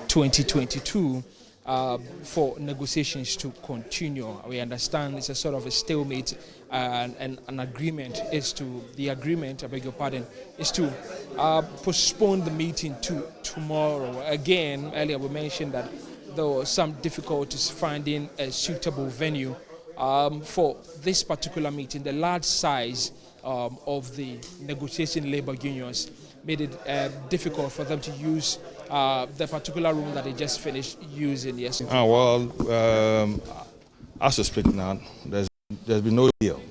2022 for negotiations to continue. We understand it's a sort of a stalemate and an agreement is to, the agreement, I beg your pardon, is to postpone the meeting to tomorrow. Again, earlier we mentioned that there were some difficulties finding a suitable venue for this particular meeting. The large size of the negotiation labor unions made it difficult for them to use the particular room that they just finished using yesterday. As we speak now, there's been no deal,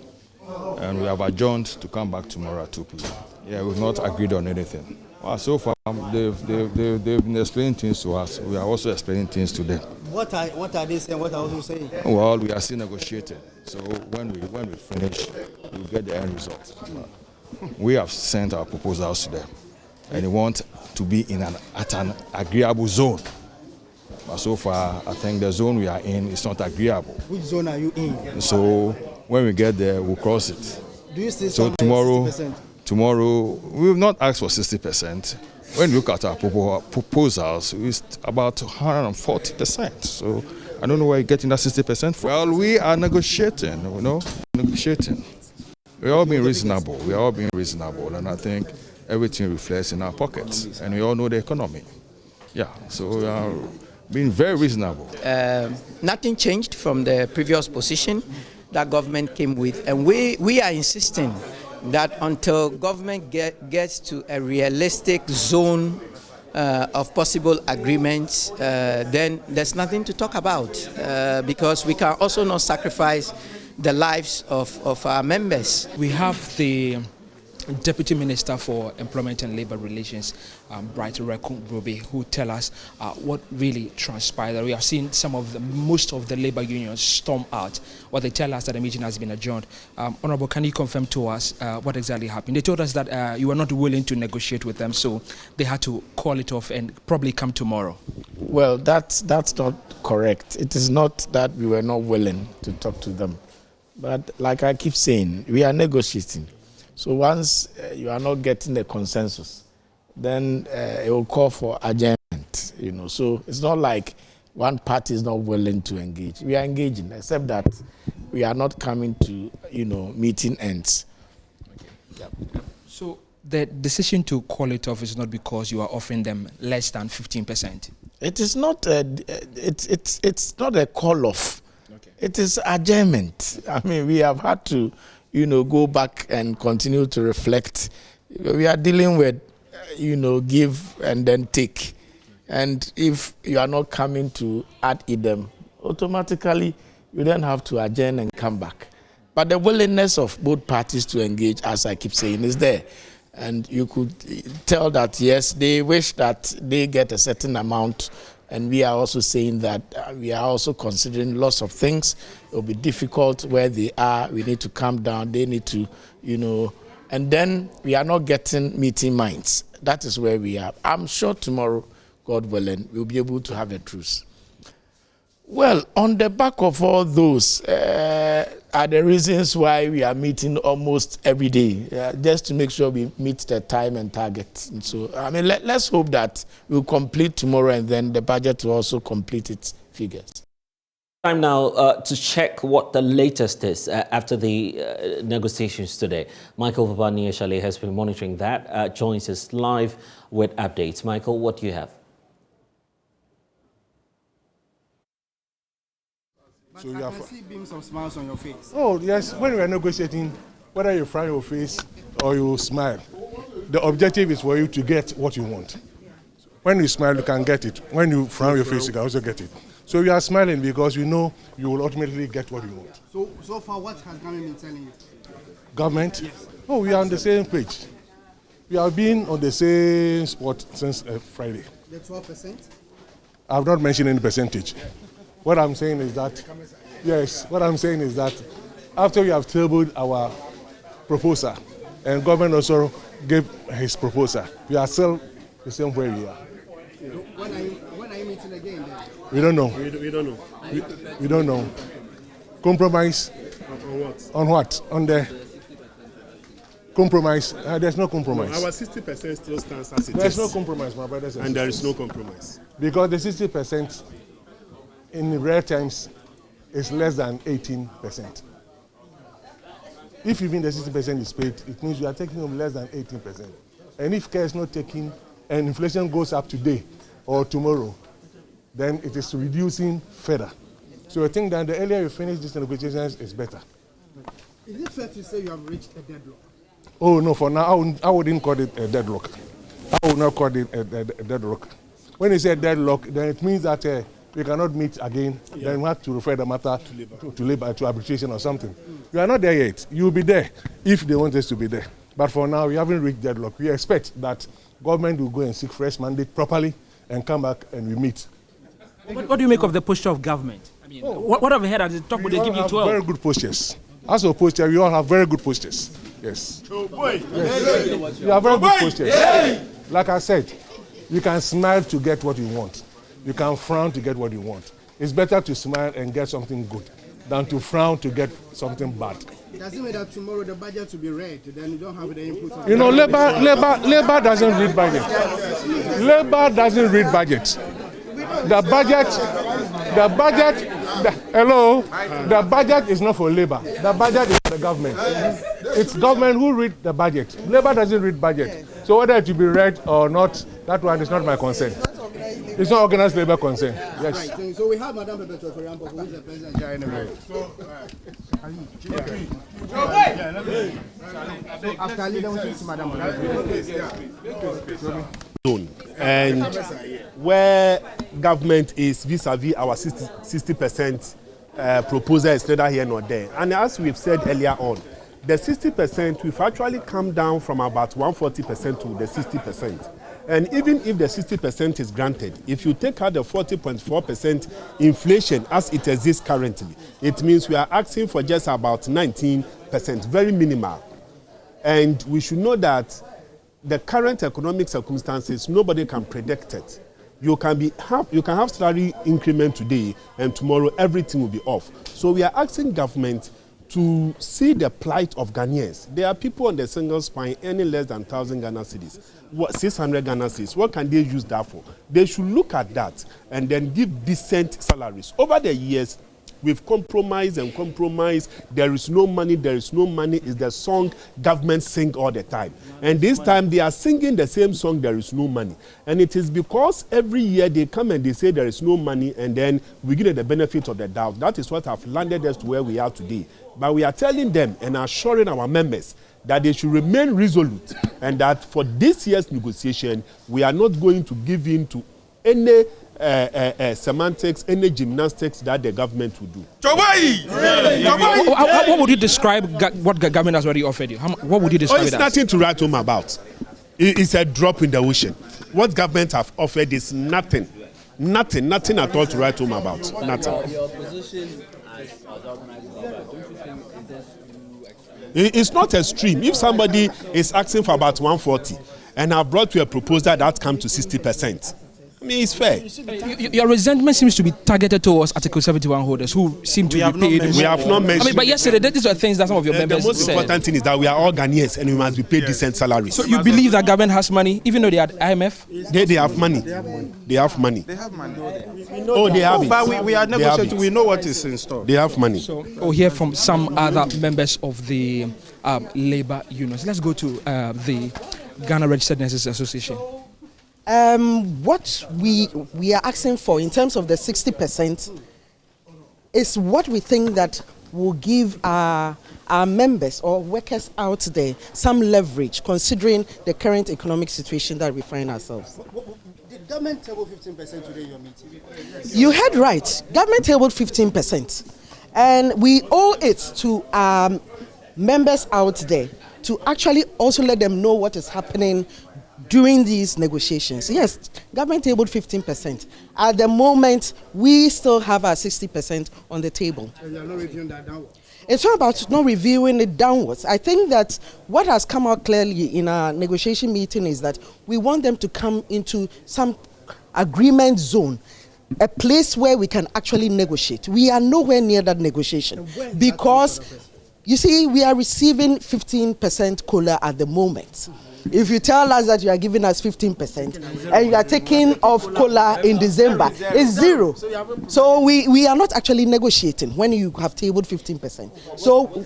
and we have adjourned to come back tomorrow at 2 p.m. Yeah, we've not agreed on anything. Well, so far, they've been explaining things to us. We are also explaining things to them. What are they saying? What are you saying? Well, we are still negotiating. So when we finish, we'll get the end result. We have sent our proposals to them, and they want to be at an agreeable zone. But so far, I think the zone we are in is not agreeable. Which zone are you in? So when we get there, we'll cross it. Do you still so tomorrow, we will not ask for 60%. When you look at our proposals, it's about 140%. So I don't know where you're getting that 60% from. Well, we are negotiating, negotiating. We're all being reasonable. And I think everything reflects in our pockets. And we all know the economy. Yeah, so we are being very reasonable. Nothing changed from the previous position that government came with. And we are insisting that until government gets to a realistic zone of possible agreements, then there's nothing to talk about because we can also not sacrifice the lives of our members. We have the Deputy Minister for Employment and Labour Relations, Bright Rekun, who tell us what really transpired. We have seen most of the labour unions storm out. What they tell us that the meeting has been adjourned. Honourable, can you confirm to us what exactly happened? They told us that you were not willing to negotiate with them, so they had to call it off and probably come tomorrow. Well, that's not correct. It is not that we were not willing to talk to them. But like I keep saying, we are negotiating. So once you are not getting a consensus, then it will call for adjournment. So it's not like one party is not willing to engage. We are engaging, except that we are not coming to meeting ends. Okay. Yep. So the decision to call it off is not because you are offering them less than 15%. It is not. It's not a call off. Okay. It is adjournment. I mean, we have had to go back and continue to reflect. We are dealing with, give and then take. And if you are not coming to ad idem, automatically you then have to adjourn and come back. But the willingness of both parties to engage, as I keep saying, is there. And you could tell that, yes, they wish that they get a certain amount. And we are also saying that we are also considering lots of things. It will be difficult where they are. We need to calm down. They need to, and then we are not getting meeting minds. That is where we are. I'm sure tomorrow, God willing, we'll be able to have a truce. Well, on the back of all those are the reasons why we are meeting almost every day, just to make sure we meet the time and target. And so, I mean, let's hope that we'll complete tomorrow and then the budget will also complete its figures. Time now to check what the latest is after the negotiations today. Michael Papaniashale has been monitoring that, joins us live with updates. Michael, what do you have? So I can see beams of smiles on your face. Oh, yes. When we are negotiating, whether you frown your face or you smile, the objective is for you to get what you want. When you smile, you can get it. When you frown your face, you can also get it. So we are smiling because we know you will ultimately get what you want. So far, what has government been telling you? Government? Yes. Oh, we are on the same page. We have been on the same spot since Friday. The 12%? I have not mentioned any percentage. What I'm saying is that, after we have tabled our proposal and government also gave his proposal, we are still the same way we are. When are you meeting again then? We don't know. We don't know. We don't know. Compromise On what? On what? On the Compromise? There's no compromise. Our 60% still stands as it is. There's no compromise, my brothers and And there sisters. is no compromise. Because the 60% in real terms is less than 18%. If even the 60% is paid, it means we are taking home less than 18%. And if care is not taken and inflation goes up today or tomorrow, then it is reducing further. So I think that the earlier you finish these negotiations is better. Is it fair to say you have reached a deadlock? Oh no, for now I wouldn't call it a deadlock. I would not call it a deadlock. When you say deadlock, then it means that we cannot meet again. Yeah. Then we have to refer the matter to labor, to arbitration or something. We are not there yet. You will be there if they want us to be there. But for now, we haven't reached deadlock. We expect that government will go and seek fresh mandate properly and come back and we meet. What do you make of the posture of government? I mean, what have you heard at the top? They give you 12. Very good postures. As a posture, we all have very good postures. Yes. Yes. You have very good postures. Like I said, you can smile to get what you want. You can frown to get what you want. It's better to smile and get something good than to frown to get something bad. Does it mean that tomorrow the budget will be read, then you don't have the input? You know, labor doesn't read budget. Labor doesn't read budget. The budget is not for labor. The budget is for the government. It's government who read the budget. Labor doesn't read budget. So whether it will be read or not, that one is not my concern. It's not organized labor concern. Yes. Right. So we have Madame Bebeto, for example, who is the president here anyway. After Ali, then we speak to Madame Bebeto. And where government is vis-a-vis our 60% proposal is neither here nor there. And as we've said earlier on, the 60% we've actually come down from about 140% to the 60%. And even if the 60% is granted, if you take out the 40.4% inflation as it exists currently, it means we are asking for just about 19%, very minimal. And we should know that the current economic circumstances, nobody can predict it. You can have salary increment today, and tomorrow everything will be off. So we are asking government to see the plight of Ghanaians. There are people on the single spine earning less than 1,000 Ghana cedis. 600 Ghana cedis. What can they use that for? They should look at that and then give decent salaries. Over the years, we've compromised and compromised. There is no money, there is no money is the song government sing all the time. And this time they are singing the same song, there is no money. And it is because every year they come and they say there is no money, and then we give them the benefit of the doubt. That is what have landed us to where we are today. But we are telling them and assuring our members that they should remain resolute, and that for this year's negotiation, we are not going to give in to any semantics, any gymnastics that the government will do. What would you describe what the government has already offered you? What would you describe it as? It's nothing to write home about. It's a drop in the ocean. What government have offered is nothing. Nothing at all to write home about. Nothing. Your position as organizing government, don't you think it's not extreme. If somebody is asking for about 140 and have brought you a proposal that comes to 60%, I mean, it's fair. Your resentment seems to be targeted towards Article 71 holders who seem to be paid. We have not mentioned. I mean, but yesterday, these are things that some of your members said. The most important thing is that we are all Ghanaians and we must be paid decent salaries. So you believe that government has money, even though they had IMF? They have money. They have money. They have money. Oh, they have it. But we are negotiating. We know what is in store. They have money. So we'll hear from some other members of the labor unions. Let's go to the Ghana Registered Nurses Association. What we are asking for in terms of the 60% is what we think that will give our members or workers out there some leverage, considering the current economic situation that we find ourselves. Did government table 15% today in your meeting? You heard right. Government tabled 15%. And we owe it to our members out there to actually also let them know what is happening during these negotiations. Yes, government tabled 15%. At the moment, we still have our 60% on the table. And you're not reviewing that downwards? It's not about not reviewing it downwards. I think that what has come out clearly in our negotiation meeting is that we want them to come into some agreement zone, a place where we can actually negotiate. We are nowhere near that negotiation because You see, we are receiving 15% COLA at the moment. If you tell us that you are giving us 15% and you are taking off COLA in December, it's zero. So we are not actually negotiating when you have tabled 15%. So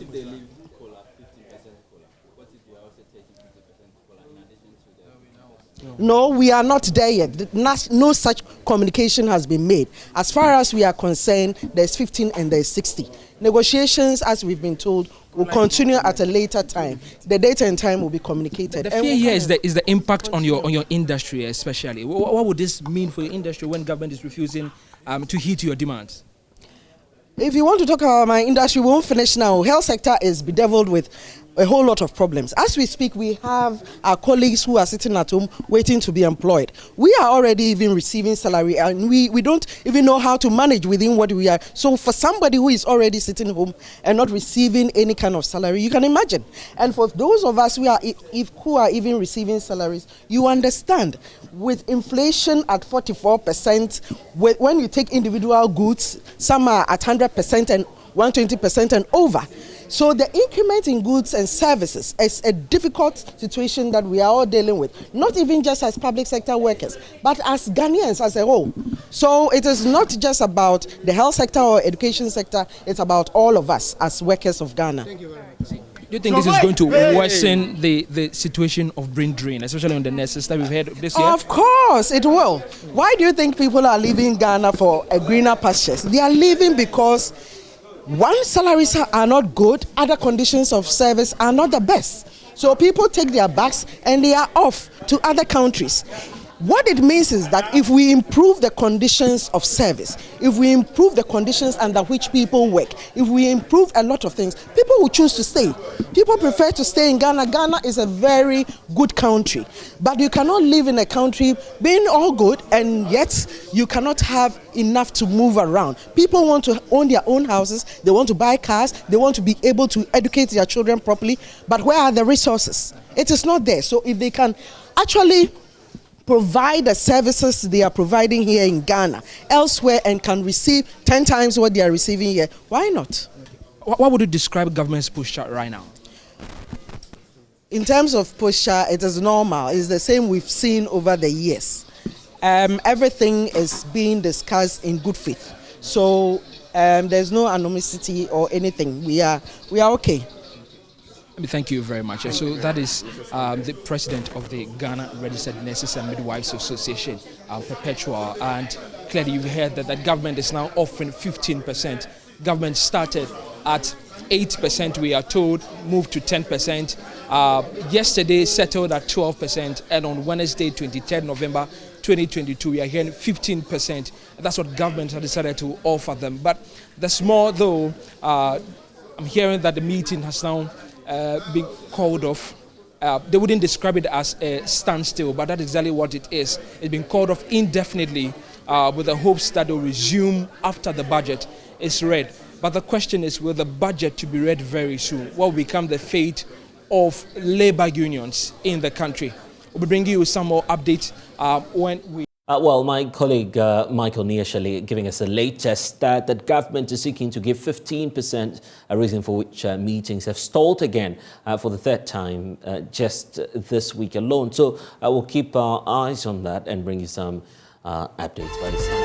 no, we are not there yet. No such communication has been made. As far as we are concerned, there's 15 and there's 60. Negotiations, as we've been told, will continue at a later time. The date and time will be communicated. The fear here is the impact on your industry, especially. What would this mean for your industry when government is refusing to heed your demands? If you want to talk about my industry, we won't finish now. Health sector is bedeviled with a whole lot of problems. As we speak, we have our colleagues who are sitting at home waiting to be employed. We are already even receiving salary, and we don't even know how to manage within what we are. So for somebody who is already sitting home and not receiving any kind of salary, you can imagine. And for those of us who are even receiving salaries, you understand, with inflation at 44%, when you take individual goods, some are at 100% and 120% and over. So the increment in goods and services is a difficult situation that we are all dealing with, not even just as public sector workers, but as Ghanaians as a whole. So it is not just about the health sector or education sector, it's about all of us as workers of Ghana. Thank you very much. Do you think this is going to worsen the situation of brain drain, especially on the nurses that we've had this year? Of course, it will. Why do you think people are leaving Ghana for a greener pastures? They are leaving because one, salaries are not good, other conditions of service are not the best. So people take their bags and they are off to other countries. What it means is that if we improve the conditions of service, if we improve the conditions under which people work, if we improve a lot of things, people will choose to stay. People prefer to stay in Ghana. Ghana is a very good country. But you cannot live in a country being all good and yet you cannot have enough to move around. People want to own their own houses, they want to buy cars, they want to be able to educate their children properly. But where are the resources? It is not there. So if they can actually provide the services they are providing here in Ghana elsewhere and can receive 10 times what they are receiving here, why not? What would you describe government's posture right now? In terms of posture, it is normal. It's the same we've seen over the years. Everything is being discussed in good faith. So there's no animosity or anything. We are okay. Thank you very much. So that is the president of the Ghana Registered Nurses and Midwives Association, Perpetual. And clearly you've heard that the government is now offering 15%. Government started at 8%, we are told, moved to 10%. Yesterday settled at 12%, and on Wednesday, 23rd November 2022, we are hearing 15%. That's what government has decided to offer them. But there's more, though. I'm hearing that the meeting has now been called off. They wouldn't describe it as a standstill, but that's exactly what it is. It's been called off indefinitely with the hopes that it will resume after the budget is read. But the question is, will the budget to be read very soon? What will become the fate of labor unions in the country? We'll be bringing you some more updates when we... Well, my colleague Michael Niashale giving us the latest stat that government is seeking to give 15%, a reason for which meetings have stalled again for the third time just this week alone. So we'll keep our eyes on that and bring you some updates by this time.